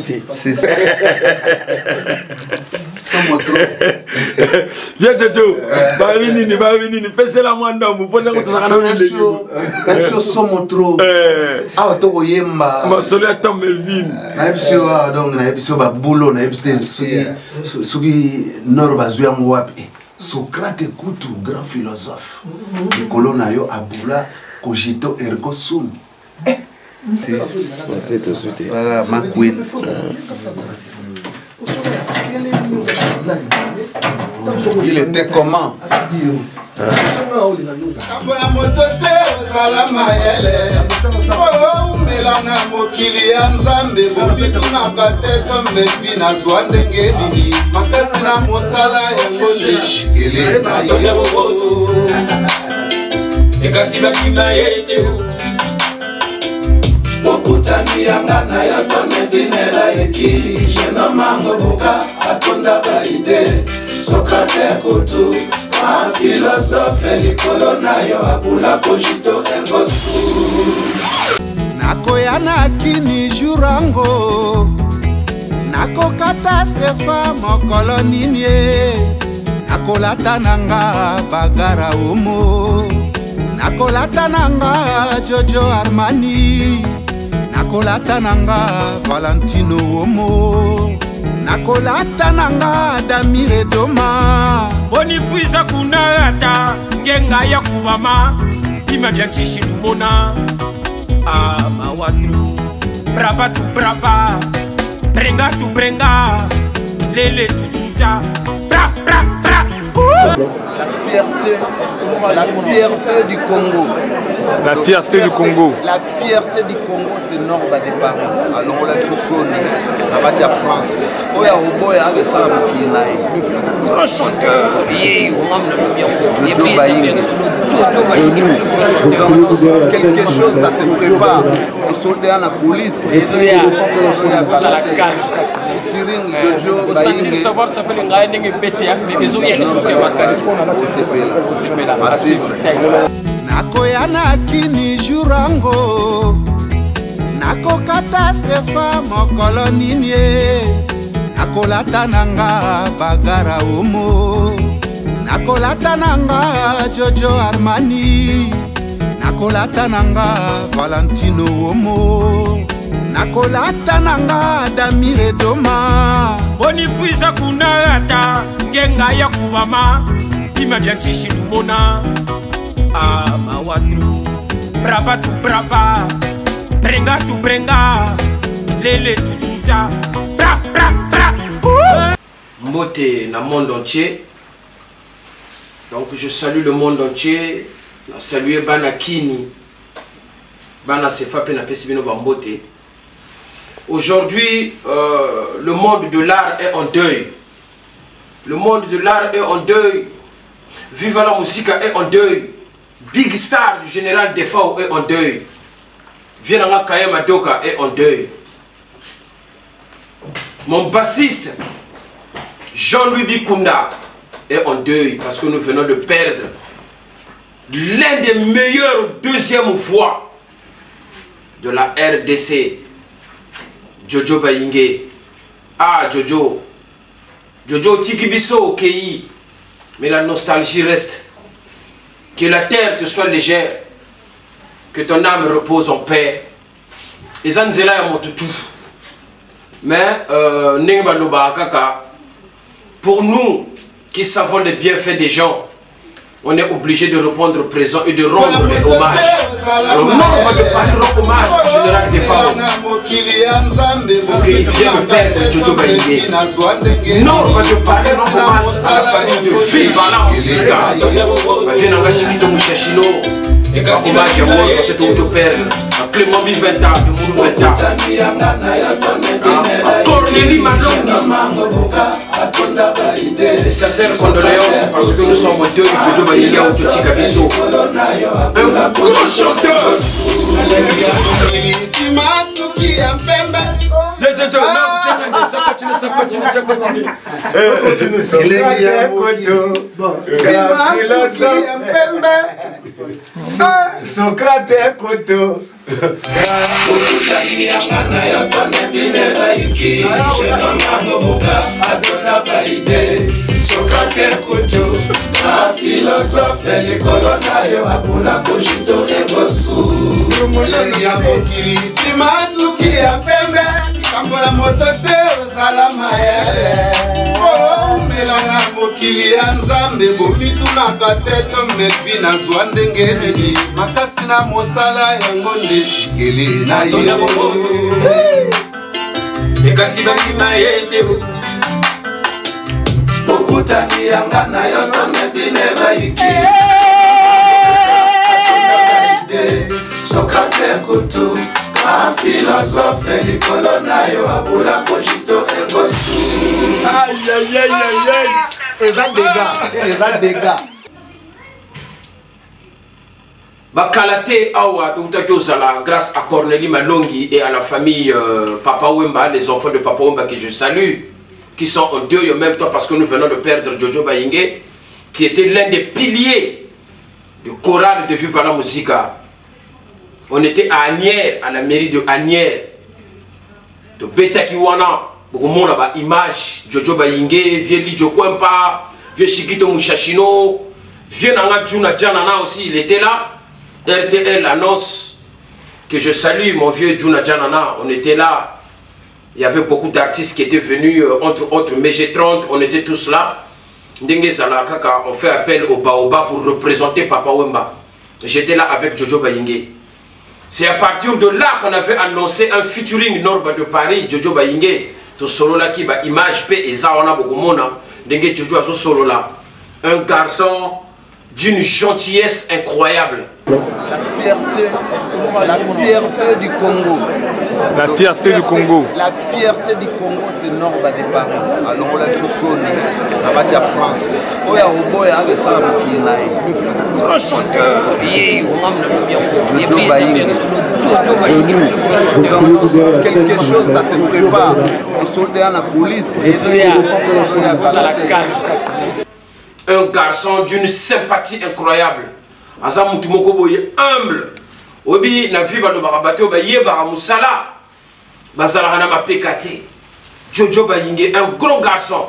chanter. C'est ça. Sans mon trop. Viens, Jojo. Bavinini, pèse la moindre d'homme. Vous prenez votre argent. Même si sans mon trop. Ah, tu vois, yemba. Ma soleil attend Melvin. Même si donc, même si boulot, même si sugi norbazuya mwapi. Socrate Kutu, grand philosophe. Le colonayo Aboula, cogito ergo sum. C'est tout de suite. Ma queen. Il était comment? Mokutani yangana ya tone vinela eki jeno mango buka atonda baide Socrate Kutu un philosophe likolo na yo abula cogito ergo sum nakoya na kini jurango nakokata sefa mokolo nini nakolata nanga bagara omo nakolata nanga Jojo Armani nakolata nanga Valentino Omo nakolata nanga Damire Doma boni puisa kunata ngenga ya kubama ima bya chishi lumona mawatru braba tu braba brenga tu brenga lele tu chuta bra bra bra La fierté du Congo. La fierté du Congo. La fierté du Congo, c'est Norba de Paris. Alors on l'a tout sonné. On va dire France. Oya Oboya, avec ça, le grand chanteur. Jojo Baïngue. Quelque chose, ça se prépare. Les soldats à la police. Jojo Baïngue. Savoir s'appelle un gars qui est pété, mais ils ont eu les soucis à nakoya na kini jurango nakokata sefa mokolo nini nakolata nanga bagara omo nakolata nanga Jojo Armani nakolata nanga Valentino Omo nakolata nanga Damire Doma boni puisa kunata ngenga ya kubama ima bya chishi lumona mawatru braba tu braba brenga tu brenga lele tu chuta bra bra bra mbote na monde entier. Donc je salue le monde entier. Na saluer bana kini bana sefa pe na pesibino bambote. Aujourd'hui le monde de l'art est en deuil. Le monde de l'art est en deuil. Viva la Musica est en deuil. Big Star du général Defao est en deuil. Vienanga Kayema Doka est en deuil. Mon bassiste Jean-Louis Bikunda est en deuil parce que nous venons de perdre l'un des meilleurs deuxième voix de la RDC, Jojo Baïngue. Ah Jojo, Jojo Tikibiso Kei, mais la nostalgie reste. Que la terre te soit légère, que ton âme repose en paix. Et ça nous est là à tout. Mais pour nous qui savons les bienfaits des gens, on est obligé de répondre présent et de rendre les hommages. Alors non, on va rendre hommage au général Defao. Parce qu'il vient de perdre Jojo Baïngue. Non, on va rendre hommage à la famille de Viva la Musica. Vient dans la Chikito Mouchachino. Et quand hommage à moi, c'est tout Jojo perdre. Clément Viventa, de Moulou Venta. Cornélie Malongi. Et sincères condoléances parce que nous sommes deux de Jojo Baïngue au Toti Kabiso. Un gros chanteur. Ça continue. Socrate Kutu, Okutani yangana yotone vine baiki Jenoma mobuka adona baide Sokrate kutu na filosofe likolo nayo abula kojito ebosu Muloni ya mokili timasuki ya pembe Kambola moto te ozala mayele Melana mokili ya nzambe bomitu na kateto mekbi na zwa ndenge nini Makasi na mosala yango ndesikeli na yo Ekasi bakima yete Okutani yanga na yo tome vine baiki Sokrate kutu ka filosofe likolo na yo abula kojito ebosu Aïe aïe aïe aïe aïe. Eza dega. Bakalate awa tukutaki ozala grâce à Cornélie Malongi et à la famille Papa Wemba, les enfants de Papa Wemba que je salue, qui sont en deuil en même temps parce que nous venons de perdre Jojo Bayingue, qui était l'un des piliers du choral de Viva la Musica. On était à Agnières, à la mairie de Agnières, de Betakiwana, beaucoup de monde a image, Jojo Bayingue, vieux Lidjo Kwempa, vieux Chikito Mouchachino, vieux Nanga Djuna Djanana aussi, il était là. RTL annonce que je salue mon vieux Djuna Djanana, on était là. Il y avait beaucoup d'artistes qui étaient venus, entre autres MG30, on était tous là. Ndenge Zalakaka, on fait appel au Baoba pour représenter Papa Wemba. J'étais là avec Jojo Bayingue. C'est à partir de là qu'on avait annoncé un featuring Norba de Paris, Jojo Bayingue. Tout solo là qui va image P et ça on a beaucoup de monde. Ndenge Jojo a ce solo là. Un garçon d'une gentillesse incroyable. La fierté du Congo. La fierté du Congo. La fierté du Congo, c'est Norba de Paris. Alors on l'a tout sonné. On va dire France. Oya Oboya, avec ça, le grand chanteur. Jojo Bayingue. Donc, quelque chose, ça se prépare. Les soldats dans la coulisse. Un garçon d'une sympathie incroyable. Azam Mutumokoboye humble. Obi na vie balo barabate obaye baramusala. Bazala na mapekate. Jojo Bayingue, un gros garçon.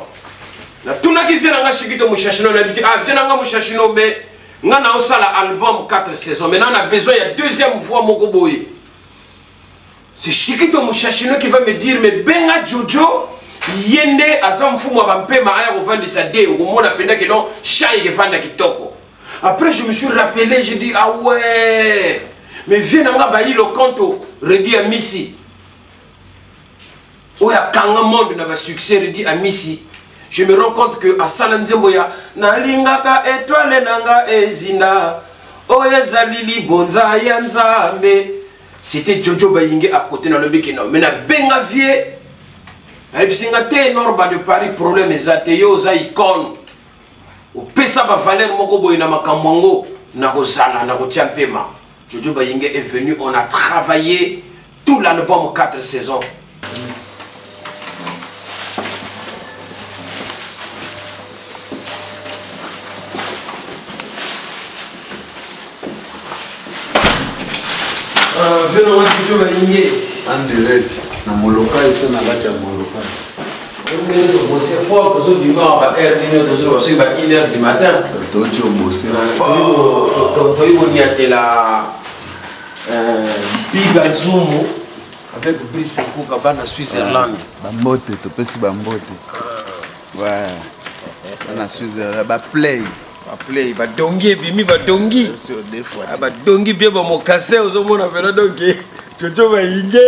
Na tuna ki vient nga Chikito Mouchachino na biti ah vient nga Mouchachino mais nga na osala album 4 saisons. Maintenant on a besoin il y a deuxième fois Mokoboye. C'est Chikito Mouchachino qui va me dire mais benga Jojo yende azam fumo bampe ma aya ko sa de ko mona penda ke non chai ke vanda kitoko. Après je me suis rappelé, j'ai dit ah ouais mais viens nga bayi le kanto redi à Missy. Oya kanga monde na ba succès redi à Missy. Je me rends compte que à Salanzemboya na lingaka étoile nanga ezinda oya zalili bonza yanzambe. C'était Jojo Bayingue à côté dans le bikino. Mais na benga vie Aïbsinga te Norba de Paris problème ezate yo za icône. O pesa ba valeur moko boy na makamwango na kozala na kotiampema. Jojo Bayingue est venu, on a travaillé tout l'album 4 saisons. Venons à Jojo Bayingue. En direct. Na moloka ese na kati ya moloka. C'est fort, tous du nord, à R, tous à 1h du matin. Tocho bossé fort. Toi, il y a la Big Azumo avec Brice Kouka na Switzerland. Bambote, topesi bambote. Ouais. Na Switzerland, ba play. Ba play, ba dongi bimi ba dongi. Sur des fois. Ba dongi bien ba mo cassé aux hommes na dongi. Jojo Bayingue,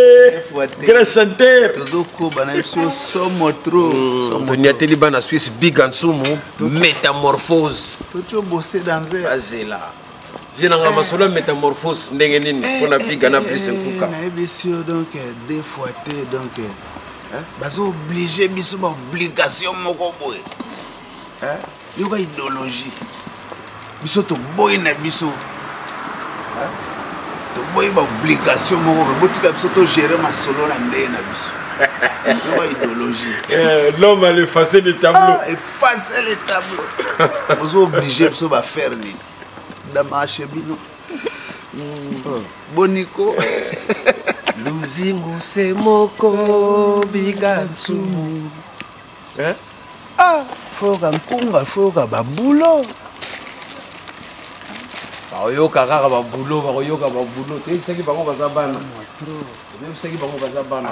grand chanteur. Tozoko banaiso somo trop. Tonyateli bana Suisse Big Ansumu, métamorphose. Tocho bossé dans un. Azela. Viens nga masolo métamorphose ndenge nini pona Big na plus Nkuka. Na ebisio donc deux fois té donc bazo obligé biso ba obligation moko boy. Yoka idéologie. Biso to boy na biso. Boy ba obligation moko botika biso to gérer ma solo na ndé na biso. Yoka idéologie. L'homme a effacé les tableaux. Effacer les tableaux. Bozo obligé biso ba faire ni. Dans ma chebino. Bonico. Luzingu semoko bigatsumu. Hein? Ah, foka nkunga, foka babulo. Bayoka kaka babulo, bayoka babulo. Tu sais qui bango bazabana. Tu sais qui bango bazabana.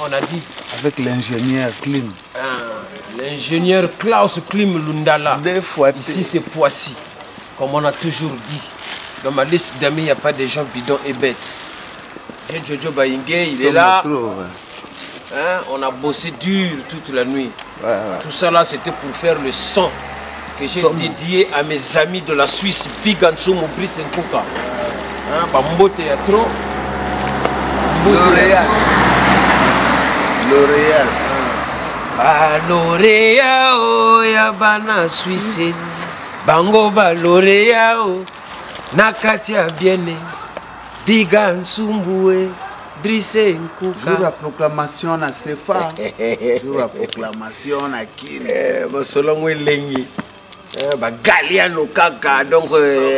On a dit. Avec l'ingénieur Klim. L'ingénieur Klaus Klim Lundala. Des fois. Ici c'est Poissy. Comme on a toujours dit. Dans ma liste d'amis, il n'y a pas des gens bidons et bêtes. Et Jojo Bayingue, il est là. Trop, ouais. Hein, on a bossé dur toute la nuit. Ouais. Tout ça là, c'était pour faire le son que j'ai dédié à mes amis de la Suisse, Bigansumo, Brice Nkuka. Hein, Bambote ya trop. L'Oréal. L'Oréal. Ah, L'Oréal, oh, ya bana Suisse. Bango ba L'Oréal, oh. Nakati ya biene. Bigansumbue. Brice Nkuka. Jour la proclamation na CFA. Jour la proclamation na Kin. Basolongo elengi. Ba Galiano kaka. Donc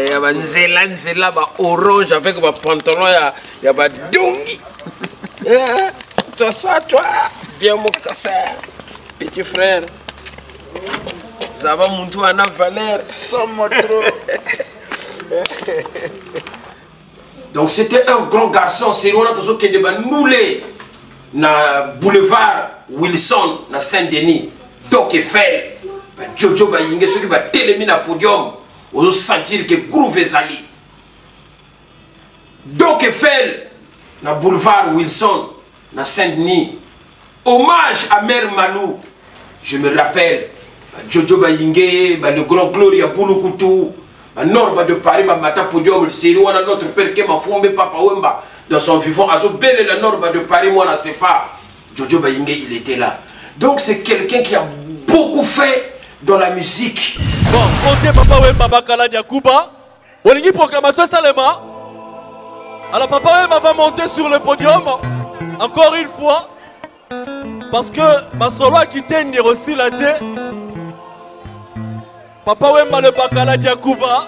ya ba nzela ba orange avec ba pantalon ya ba dongi. Toi ça toi bien mon casseur. Petit frère. Ça va mon toi na valeur. Somme trop. Donc c'était un grand garçon, c'est on a toujours qui débat noulé na boulevard Wilson na Saint-Denis. Donc Eiffel, Jojo Bayingue ceux qui va téléminer na podium, on sentir que groove ezali. Donc Eiffel na boulevard Wilson na Saint-Denis. Hommage à Mère Malou. Je me rappelle Jojo Bayingue, le grand Gloria Boulou Norba de Paris, Mata Podium, c'est notre père qui m'a fondé Papa Wemba dans son vivant. Azo belle la Norba de Paris, moi, na CFA. Jojo Bayingue, il était là. Donc, c'est quelqu'un qui a beaucoup fait dans la musique. Bon, côté Papa Wemba Bakala Diakouba, on a dit proclamation Salema. Alors, Papa Wemba va monter sur le podium, encore une fois, parce que ma solo a quitté aussi la tête. Papa Wemba le Bakala Diakouba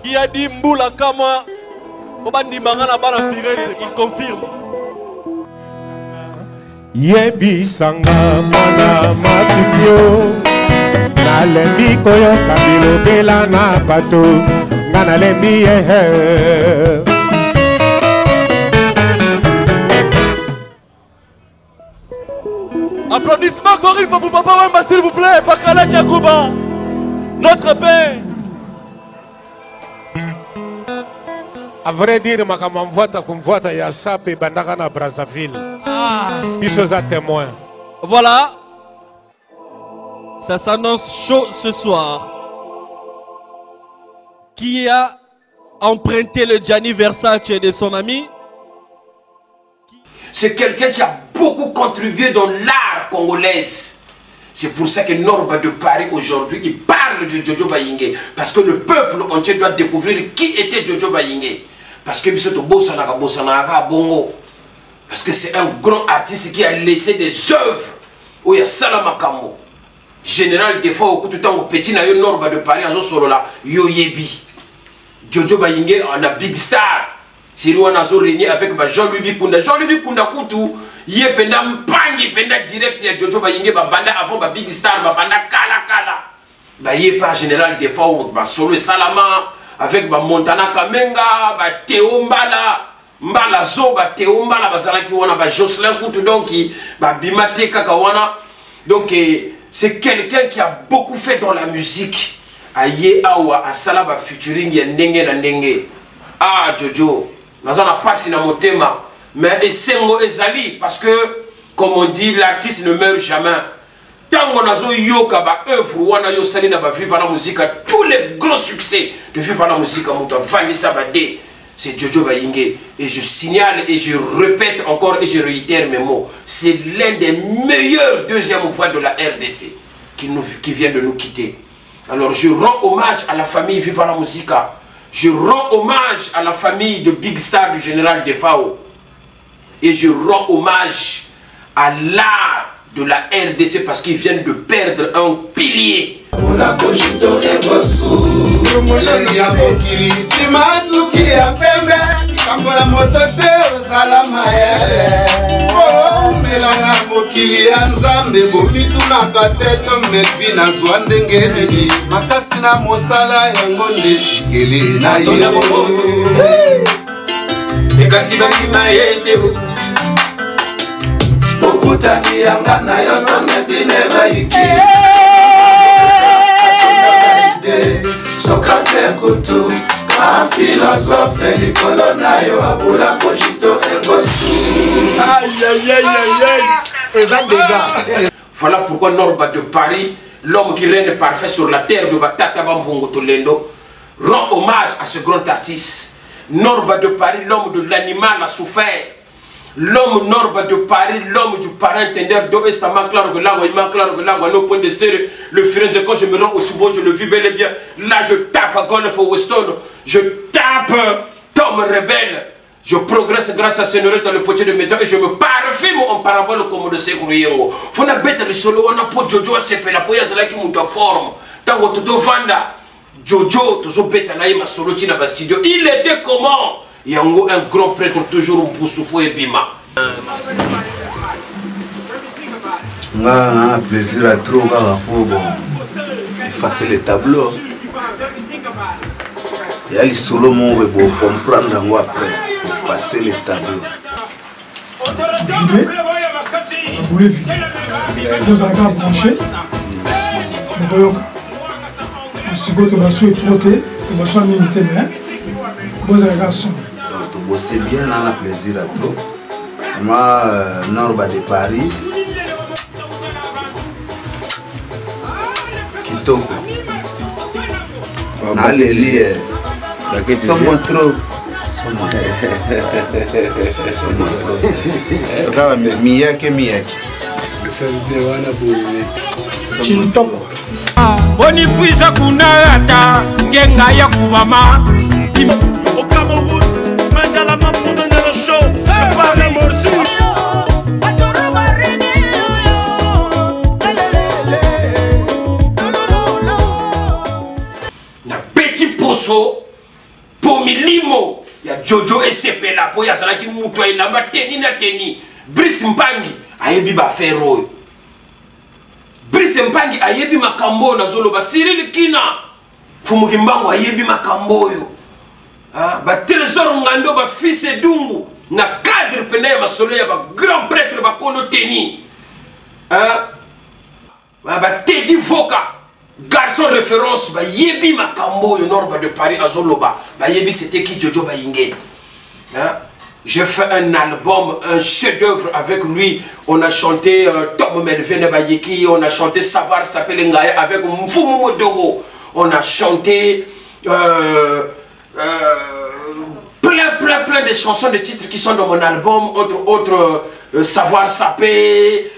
qui a dit Mboula Kama Obandi Mangana Bala Firete, il confirme. Yebi Sanga Mana Matifio Nalembi Koyo Kabilo Bela na Pato Nanalembi Applaudissements encore une fois pour Papa Wemba, s'il vous plaît. Bakala Diakouba, notre père. À vrai dire, ma kamamvota kumvota ya sape bandaka na Brazzaville. Biso za témoin. Voilà. Ça s'annonce chaud ce soir. Qui a emprunté le Gianni Versace de son ami? C'est quelqu'un qui a beaucoup contribué dans l'art congolaise. C'est pour ça que Norba de Paris aujourd'hui, il parle de Jojo Bayingue. Parce que le peuple entier doit découvrir qui était Jojo Bayingue. Parce que parce que c'est un grand artiste qui a laissé des œuvres. Où il y a Salamakambo. Général, des fois, au tout temps, au petit naïo Norba de Paris, en solo là, Yoyebi. Jojo Bayingue, on a Big Star. C'est lui on a régné avec Jean-Louis Kunda. Jean-Louis Kunda Koutou, il est pendant Pangi, pendant direct, il y a Jojo Bayingue, banda avant Big Star, banda Kala. Il est pas général des fois, solo Salama, avec Montana Kamenga, Théo Mbala, Mbala Zo, Théo Mbala, Bazalaki Wana, Jocelyn Koutou, donc, Bimate Kakawana. Donc, c'est quelqu'un qui a beaucoup fait dans la musique. Aye Awa, Asalaba Futuring, Yendenge Nandenge. Ah, Jojo. Nazana passe na motema, mais esengo ezali parce que comme on dit l'artiste ne meurt jamais. Tant qu'on a yoka ba œuvre wana yo sali na ba viva la musique, tous les grands succès de viva la musique muto Vanessa Badé, c'est Jojo Bayingue. Et je signale et je répète encore et je réitère mes mots, c'est l'un des meilleurs deuxième voix de la RDC qui vient de nous quitter. Alors je rends hommage à la famille Viva la Musica. Je rends hommage à la famille de Big Star du général Defao. Et je rends hommage à l'art de la RDC parce qu'ils viennent de perdre un pilier. Socrate Kutu, un philosophe, l'icône nayo abula cogito egosu. Aïe aïe aïe aïe aïe. Voilà pourquoi Norba de Paris, l'homme qui règne parfait sur la terre de Batata Bambongo Tolendo, rend hommage à ce grand artiste. Norba de Paris, l'homme de l'animal a souffert. L'homme Norba de Paris, l'homme du parentendeur d'Obestama, claro que là, no point de serre, le Firenze, quand je me rends au Subo, je le vis bel et bien. Là, je tape à Golf Weston, je tape Tom Rebelle. Je progresse grâce à Sénéré dans le potier de métal et je me parfume en parabole comme de Sekouyengo. Faut na bête le solo, on a pour Jojo Sepe, la poya zala qui monte en forme. Tango Toto Vanda, Jojo, toujours bête à naïma solo tina bastudio. Il était comment? Yango, un grand prêtre, toujours un poussou et bima. On a un plaisir à trop pour effacer les tableaux. Il y a les solos pour comprendre après. Effacer les tableaux. Vidé, la boule vidée. Nous allons brancher. Nous voyons que si vous avez trotté, vous avez milité, mais vous allez son. C'est bien, on a plaisir à trop. Moi, Norba de Paris. Kitoko. Allez, sommes trop. Miyake. Chintoko. Boni kuiza kunata ngenga ya kubama. Au Cameroun, maintenant la main pour donner le show. C'est pas la morceau. Na petit poso pour milimo. Il y a Jojo et Sepe là pour yazala qui moutoua il a ma teni. Brice Mpangi ayebi ba ferro. Brice Mpangi ayebi makambo na zolo ba Cyril Kina. Fumukimbango ayebi makambo yo. Ba trésor ngando ba fils Edungu na cadre pena ya masolo ya ba grand prêtre ba kono teni. Ba Teddy Voka. Garçon référence, bah yebi makambo au Norba de Paris à Zoloba. Bah yebi c'était qui Jojo Bayingé. J'ai fait un album, un chef-d'œuvre avec lui. On a chanté Tom Melvin Bayeki, on a chanté Savar s'appelle Ngaya avec Mfumu Dogo. On a chanté plein de chansons de titres qui sont dans mon album, entre autres Savoir Sapé,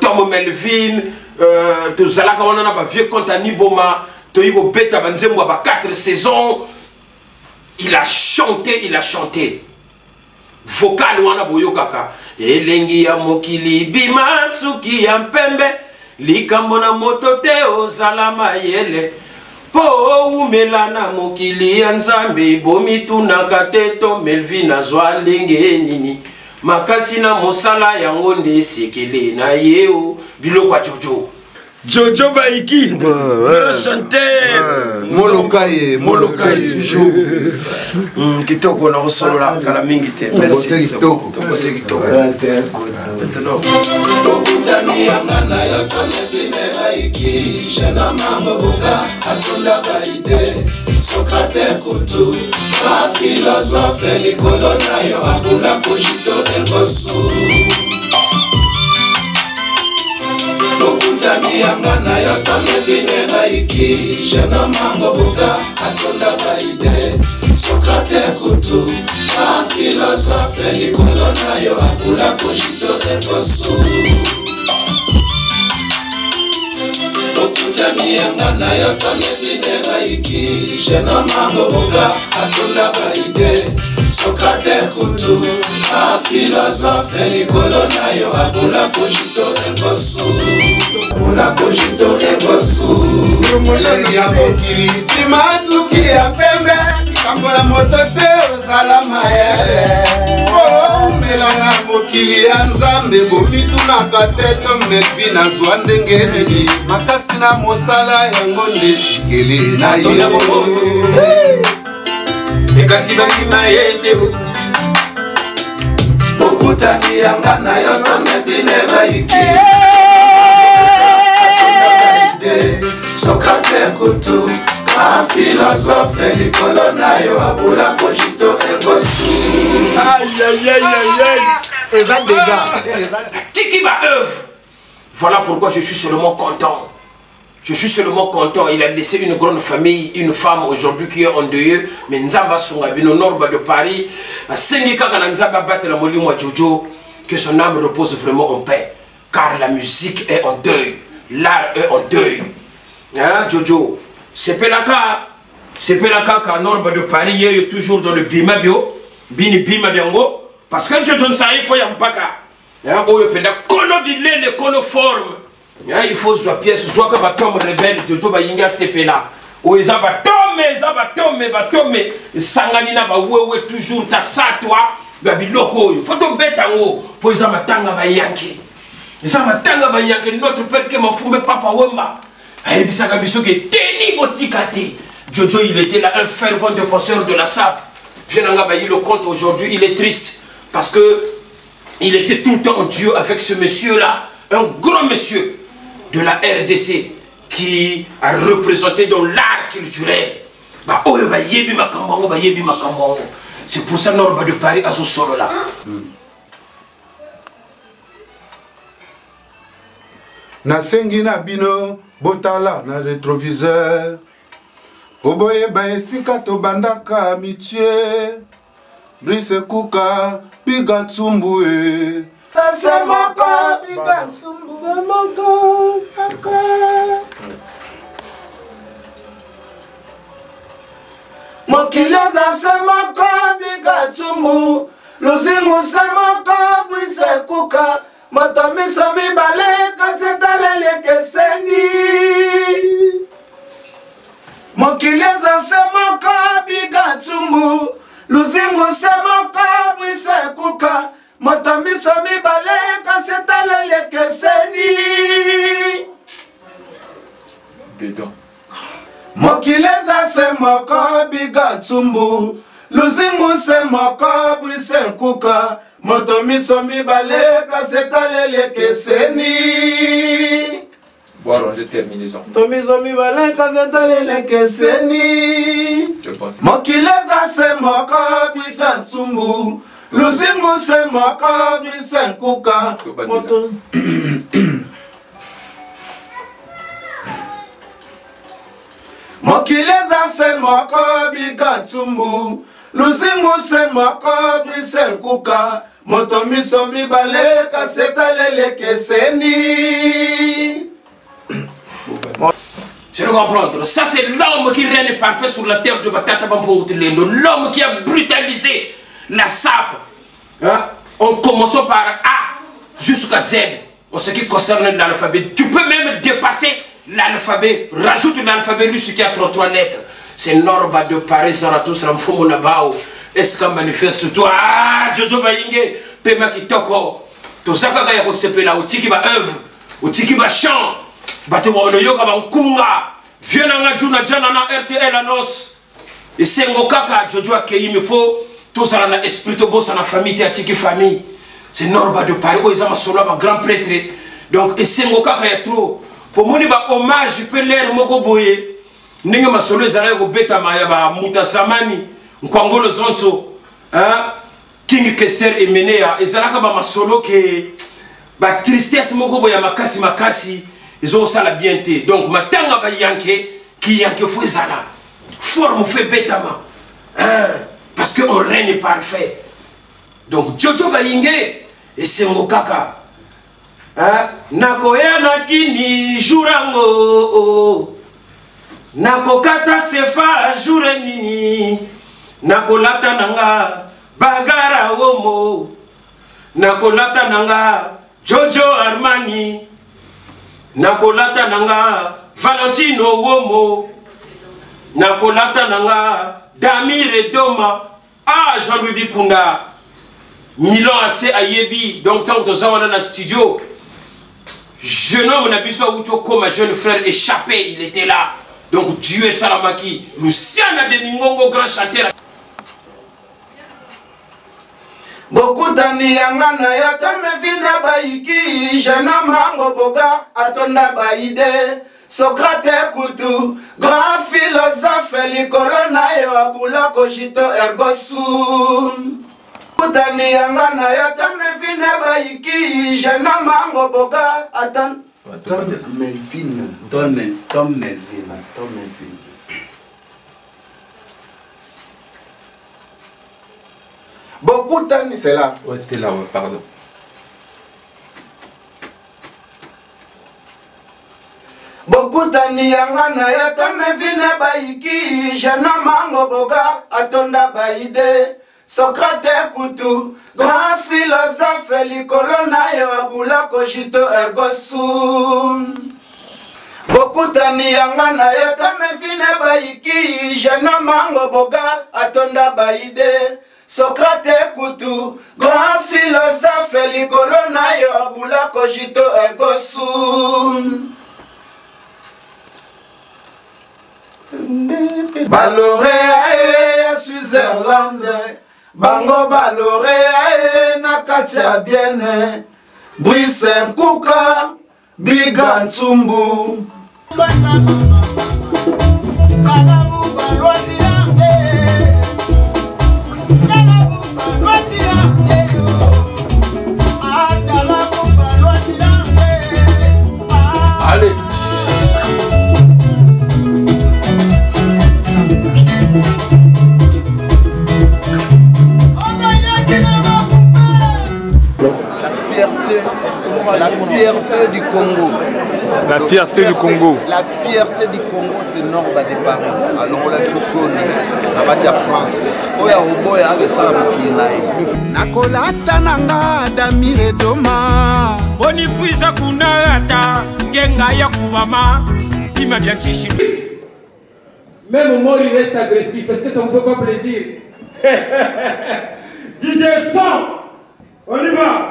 Tom Melvin. Tozala ka wana ba vieux compte ani boma toyibo beta banzembo ba 4 saisons. Il a chanté vocal wana boyokaka elengi ya mokili bima suki ya mpembe likambo na moto te ozala mayele po umela na mokili ya nzambe bomitunaka te to Melvin azwa ndenge nini makasi na mosala yango nde sekele na yeo biloko Jojo Jojo Baiki, le chanteur. Molokaye toujours. Kitoko na solo la kalamingi te. Merci Kitoko. Maintenant. Okutani amana ya konefine baiki jena mango buka atunda baide Socrate Kutu un philosophe l'icône nayo abula cogito egosu. Okutani amana ya konefine baiki jena mango buka atunda baide Socrate Kutu un philosophe l'icône nayo abula cogito egosu. Okutani amana ya konefine baiki jena mango buka atunda baide Socrate kutu a philosophe likolo na yo abula kojito engosu abula kojito engosu moleli ya mokili timasuki ya pembe kambola moto te ozala mayele melanga mokili ya nzambe bomitunaka te tomepi na zwa ndenge nini makasi na mosala yango nde sikeli na ye ekasi bakima yesebo okutani yanga na yo tomevine bayiki Socrate kutu a philosophe likolo na yo abula kojito engosu Tiki ma œuvre. Voilà pourquoi je suis seulement content. Je suis seulement content. Il a laissé une grande famille, une femme aujourd'hui qui est endeuillée. Mais Nzamba Songabino, Norba de Paris, à Sengika Nzamba battre la Molimo Jojo, que son âme repose vraiment en paix. Car la musique est en deuil. L'art est en deuil. Hein, Jojo? C'est Pelaka. C'est Pelaka qu'à Norba de Paris, il est toujours dans le Bima Bio. Bini Bima Biango. Parce que Jojo ne sait pas Yampaka. Hein, oh, il forme. Il faut soit pièce, soit que batom rebelle, Jojo Bayinga Sepela. Ou ils batome, Sanganina Bawewe toujours ta sa toi, Babiloko, il faut te bête en haut pour les amatanga Bayanki. Les amatanga Bayanki, notre père qui m'a fumé Papa Wemba. Et Bissaka Bissoke, Teni Botikati. Jojo, il était là, un fervent défenseur de la SAP. Vienanga Bayi le compte aujourd'hui, il est triste parce que il était tout le temps en duo avec ce monsieur-là, un grand monsieur de la RDC qui a représenté dans l'art culturel. C'est pour ça que Norba de Paris a ce solo là. Nasengi na bino botala na rétroviseur. Oboye ba esika to bandaka amitié. Brice Kuka piga tsumbue. Semoko piga tsumbue. Semoko. Mokileza semoko piga tsumbue. Luzingu semoko Brice Kuka. Motomiso mibale kasetalele keseni. Mokileza semoko piga tsumbue. Luzingu semoko Brice Kuka. Motomiso mibale kasetalele keseni. Dedans. Mokileza semoko biga tsumbu. Luzingu semoko Brice Kuka. Motomiso mibale kasetalele keseni. Bon, alors j'ai terminé ça. Motomiso mibale kasetalele keseni. Mokileza semoko bisa tsumbu. Luzingu semoko Brice Kuka. Mokileza semoko biga tsumbu. Luzingu semoko Brice Kuka. Motomiso mibale kasetalele keseni. Je veux comprendre. Ça c'est l'homme qui règne parfait sur la terre de Batata Bampongotelendo. L'homme qui a brutalisé la SAP. Hein? En commençant par A jusqu'à Z. En ce qui concerne l'alphabet. Tu peux même dépasser l'alphabet. Rajoute l'alphabet russe qui a 33 lettres. C'est Norba de Paris, Zarathustra, Mfumo Nabao. Est-ce qu'on manifeste toi? Ah, Jojo Bayinge, Pema Kitoko. Tosaka Gaya Kosepela, Utiki ba œuvre, Utiki ba chant, Batewa Onoyoka ba Nkunga, Vienanga Juna Janana RTL annonce. Et Sengo Kaka, Jojo Akei, il faut, tout ça na esprit de boss, na famille, Tiki famille. C'est Norba de Paris, Oizama Sola, grand prêtre. Donc, et Sengo Kaka y a trop. Pour moi, ba hommage, je peux l'air Moko Boye. Ninga masolo ezala ko beta maya ba muta samani Nkongolo Zonso hein King Kester Emenea ezala ka ba masolo ke ba tristesse moko boya makasi ezo sala bien te donc matanga ba yanke ki yanke fo ezala forme fait betama hein parce que on règne parfait donc Jojo Bayinge et Sengo Kaka hein nakoya nakini jurango Nakokata sefa jure nini Nakolata nanga Bagara Womo, Nakolata Nanga, Jojo Armani, Nakolata Nanga, Valentino Womo, Nakolata Nanga, Damir Doma, ah Jean-Louis Kunda, Milan Assez Ayebi, donc tant que nous sommes dans le studio, jeune homme n'a pas comme un jeune frère échappé, il était là. Donc Dieu est Salamaki, Luciana de Ningongo, grand chanteur. Beaucoup d'années yangana yatame vina baiki, jeune mango boga, atonda baide, Socrate Koutou, grand philosophe, likolona yo abula cogito ergo sum. Kutani yangana yatame vina baiki, jeune mango boga, aton. Tom Melvin. Tom Melvin. Beaucoup d'années, c'est là. Ouais, c'était là, ouais, pardon. Beaucoup d'années yangana yatame vina baiki, jeune mango boga, atonda baide. Socrate Koutou, grand philosophe, likolona yo abula cogito ergo sum. Beaucoup d'années yangana yatame vina baiki, jeune mango boga, atonda baide. Socrate Koutou, grand philosophe, likolona yo abula cogito ergo sum. Baloré à Switzerland, Bango Baloré na Katia Bienne, Brice Kuka, Bigan Tsumbu. Allez. La fierté du Congo. La fierté du Congo. La fierté du Congo, c'est Norba de Paris. Alors on l'a tout sonné. La bataille à France. Oya Oboya avec ça Nakolata nanga Damir Doma. Boni kuiza kunata ngenga ya kubama. Il m'a bien chichi. Même au mort, il reste agressif. Est-ce que ça vous fait pas plaisir? DJ Son, on y va.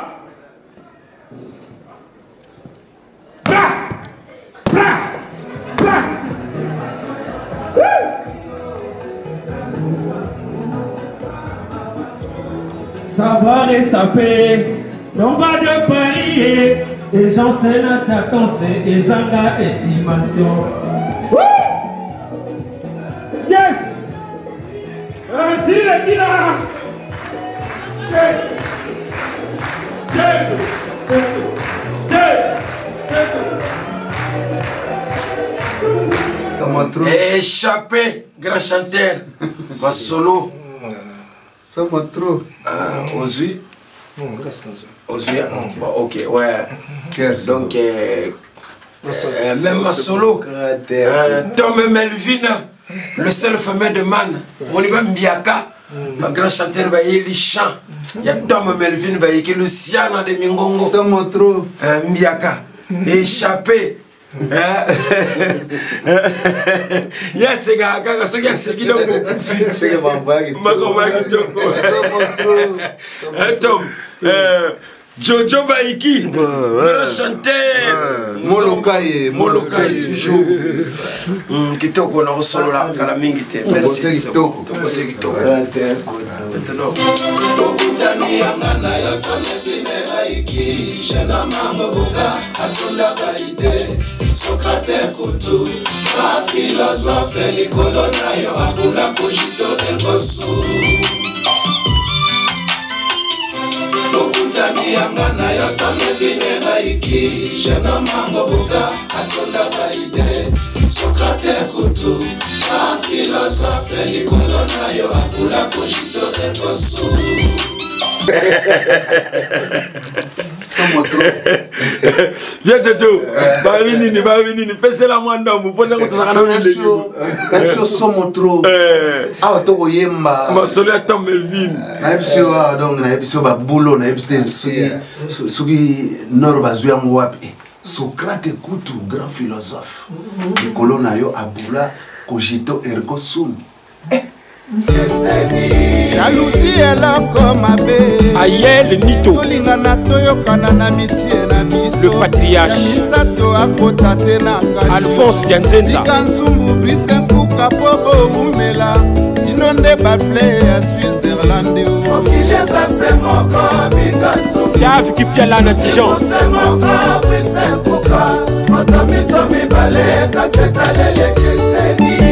Savoir et saper, non pas de Paris, et gens c'est notre attention et zanga estimation. Yes! Si le kila! Yes! Échappé, grand chanteur, ma solo. Ça m'a trop. Ozui. Ozui. Bon, ok, ouais. Donc, même ma solo. Tom Melvin, le seul fameux de Man. On y va Mbiaka. Ma grand chanteur va y aller chant. Il y a Tom Melvin va y aller Luciana de Mingongo. Ça m'a trop. Mbiaka. Échappé. Yes, gars, so yes, you know. C'est ma bague. Tom, Jojo Baiki, grand chanteur. Molokaye, toujours. Kitoko na solo la kala mingi te. Merci. Kitoko. Maintenant. Socrate Koutou, un philosophe, likolona yo abula cogito ergo sum. Lokutani yangana yo tome vine baiki, jeune mango boga, atonda baide. Socrate Koutou, un philosophe, likolona yo abula cogito ergo sum. Viens Jojo. Bavinini. Pese la moi ndambu. Pona ko tsaka na mile. Napsio somo trop. Ah to ko yemba. Ma solo ata Melvin. Napsio donc napsio ba boulot napsio suki noro bazwa ngo wapi. Socrate Kutu, grand philosophe. Likolo na yo abula cogito ergo sum. Jalousie eloko mabe. Ayel Nito. Tolingana toyokana na mitie na biso. Le patriarche. Misato akota te na ngati. Alphonse Dianzenza. Kanzumbu Brice Nkuka Bobo Umela. Inonde Barclay à Switzerland. Okiliasa semoko Picasso. Yav Kipiala Nation. Semoko Brice Nkuka. Motomiso mibale kaseta lele keseni.